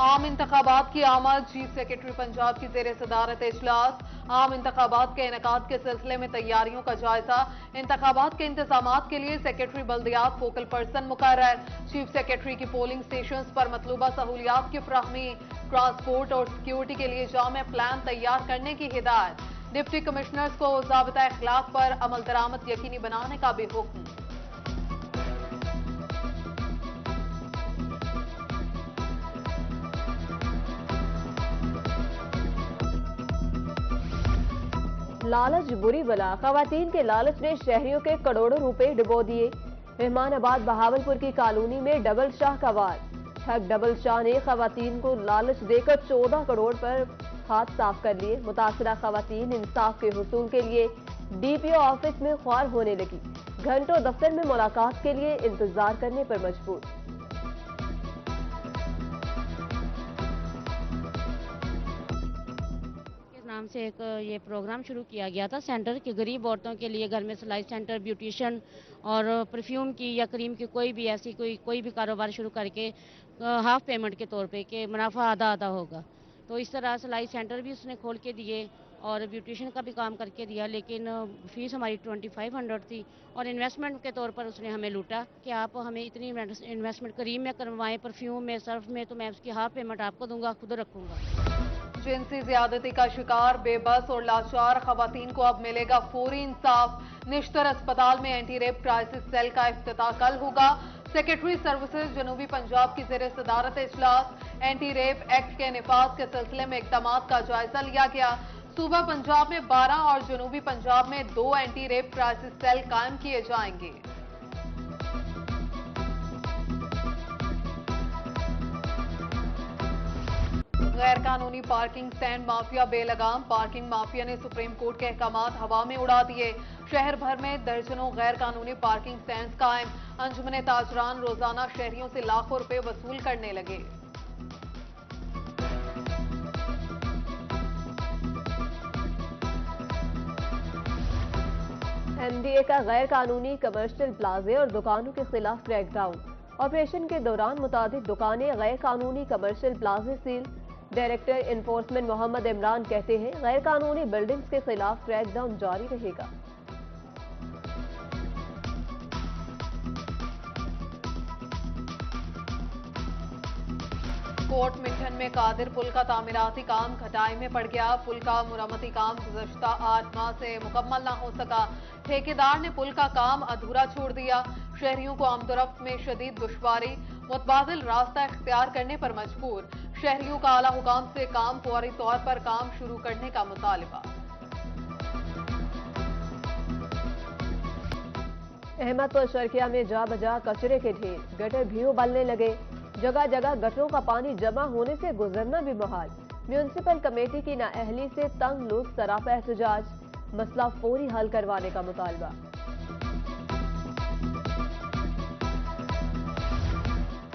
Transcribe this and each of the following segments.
عام انتخابات کی آمد، چیف سیکرٹری پنجاب کی زیر صدارت اجلاس۔ عام انتخابات کے انعقاد کے سلسلے میں تیاریوں کا جائزہ۔ انتخابات کے انتظامات کے لیے سیکرٹری بلدیات فوکل پرسن مقرر۔ چیف سیکرٹری کی پولنگ سٹیشنز پر مطلوبہ سہولیات کی فراہمی، ٹرانسپورٹ اور سیکیورٹی کے لیے جامع پلان تیار کرنے کی ہدایت۔ ڈپٹی کمشنرز کو ضابطہ اخلاق پر عمل درآمد یقینی بنانے کا بھی حکم۔ لالچ بری بلا، خواتین کے لالچ نے شہریوں کے کروڑوں روپے ڈبو دیے۔ مہمان آباد بہاولپور کی کالونی میں ڈبل شاہ کا وار۔ ٹھگ ڈبل شاہ نے خواتین کو لالچ دے کر 14 کروڑ پر ہاتھ صاف کر لیے۔ متاثرہ خواتین انصاف کے حصول کے لیے ڈی پی او آفس میں خوار ہونے لگی، گھنٹوں دفتر میں ملاقات کے لیے انتظار کرنے پر مجبور۔ نام سے ایک یہ پروگرام شروع کیا گیا تھا سینٹر کے غریب عورتوں کے لیے، گھر میں سلائی سینٹر، بیوٹیشن اور پرفیوم کی یا کریم کی کوئی بھی ایسی کوئی بھی کاروبار شروع کر کے ہاف پیمنٹ کے طور پہ کہ منافع آدھا آدھا ہوگا۔ تو اس طرح سلائی سینٹر بھی اس نے کھول کے دیے اور بیوٹیشن کا بھی کام کر کے دیا، لیکن فیس ہماری 2500 تھی اور انویسٹمنٹ کے طور پر اس نے ہمیں لوٹا کہ آپ ہمیں اتنی انویسٹمنٹ کریم میں کروائیں، پرفیوم میں، سرف میں، تو میں اس کی ہاف پیمنٹ آپ کو دوں گا، خود رکھوں گا۔ جنسی زیادتی کا شکار بے بس اور لاچار خواتین کو اب ملے گا فوری انصاف۔ نشتر اسپتال میں اینٹی ریپ کرائسس سیل کا افتتاح کل ہوگا۔ سیکرٹری سروسز جنوبی پنجاب کی زیر صدارت اجلاس۔ اینٹی ریپ ایکٹ کے نفاذ کے سلسلے میں اقدامات کا جائزہ لیا گیا۔ صوبہ پنجاب میں 12 اور جنوبی پنجاب میں 2 اینٹی ریپ کرائسس سیل قائم کیے جائیں گے۔ غیر قانونی پارکنگ سٹینڈ مافیا بے لگام، پارکنگ مافیا نے سپریم کورٹ کے احکامات ہوا میں اڑا دیے۔ شہر بھر میں درجنوں غیر قانونی پارکنگ سٹینڈز قائم۔ انجمن تاجران روزانہ شہریوں سے لاکھوں روپے وصول کرنے لگے۔ ایم ڈی اے کا غیر قانونی کمرشل پلازے اور دکانوں کے خلاف کریک ڈاؤن۔ آپریشن کے دوران متعدد دکانیں غیر قانونی کمرشل پلازے سیل۔ ڈائریکٹر انفورسمنٹ محمد عمران کہتے ہیں غیر قانونی بلڈنگز کے خلاف کریک ڈاؤن جاری رہے گا۔ کوٹ مٹھن میں قادر پل کا تعمیراتی کام کھٹائی میں پڑ گیا۔ پل کا مرمتی کام گزشتہ 8 ماہ سے مکمل نہ ہو سکا۔ ٹھیکیدار نے پل کا کام ادھورا چھوڑ دیا۔ شہریوں کو آمد و رفت میں شدید دشواری، متبادل راستہ اختیار کرنے پر مجبور۔ شہریوں کا اعلیٰ حکام سے کام فوری طور پر کام شروع کرنے کا مطالبہ۔ احمد پور شرقیہ میں جا بجا کچرے کے ڈھیر، گٹر بھی ابلنے لگے۔ جگہ جگہ گٹروں کا پانی جمع ہونے سے گزرنا بھی محال۔ میونسپل کمیٹی کی نااہلی سے تنگ لوگ سراپا احتجاج، مسئلہ فوری حل کروانے کا مطالبہ۔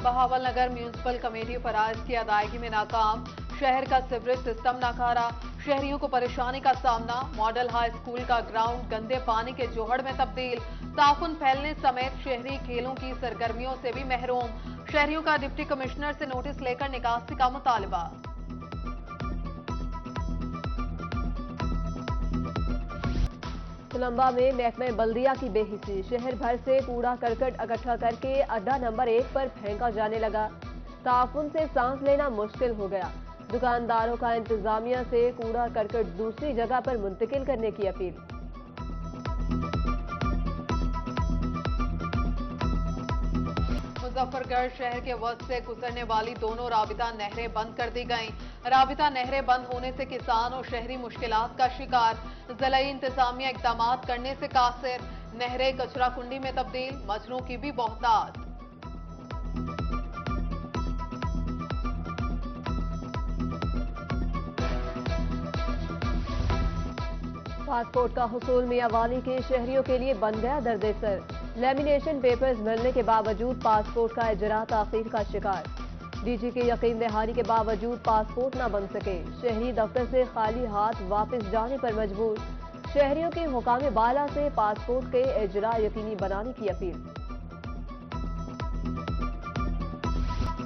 بہاول نگر میونسپل کمیٹی فرائض کی ادائیگی میں ناکام، شہر کا سیوریج سسٹم ناکارہ، شہریوں کو پریشانی کا سامنا۔ ماڈل ہائی اسکول کا گراؤنڈ گندے پانی کے جوہڑ میں تبدیل، تعفن پھیلنے سمیت شہری کھیلوں کی سرگرمیوں سے بھی محروم۔ شہریوں کا ڈپٹی کمشنر سے نوٹس لے کر نکاسی کا مطالبہ۔ کولمبا میں محکمہ بلدیہ کی بے حسی، شہر بھر سے کوڑا کرکٹ اکٹھا کر کے اڈا نمبر 1 پر پھینکا جانے لگا۔ تعفن سے سانس لینا مشکل ہو گیا۔ دکانداروں کا انتظامیہ سے کوڑا کرکٹ دوسری جگہ پر منتقل کرنے کی اپیل۔ مظفر گڑھ شہر کے وسط سے گزرنے والی دونوں رابطہ نہریں بند کر دی گئیں۔ رابطہ نہریں بند ہونے سے کسان اور شہری مشکلات کا شکار۔ ضلعی انتظامیہ اقدامات کرنے سے قاصر، نہریں کچرا کنڈی میں تبدیل، مچھروں کی بھی بہتات۔ پاسپورٹ کا حصول میاں والی کے شہریوں کے لیے بن گیا درد سر۔ لیمینیشن پیپرز ملنے کے باوجود پاسپورٹ کا اجرا تاخیر کا شکار۔ ڈی جی کی یقین دہانی کے باوجود پاسپورٹ نہ بن سکے، شہری دفتر سے خالی ہاتھ واپس جانے پر مجبور۔ شہریوں کی حکام بالا سے پاسپورٹ کے اجرا یقینی بنانے کی اپیل۔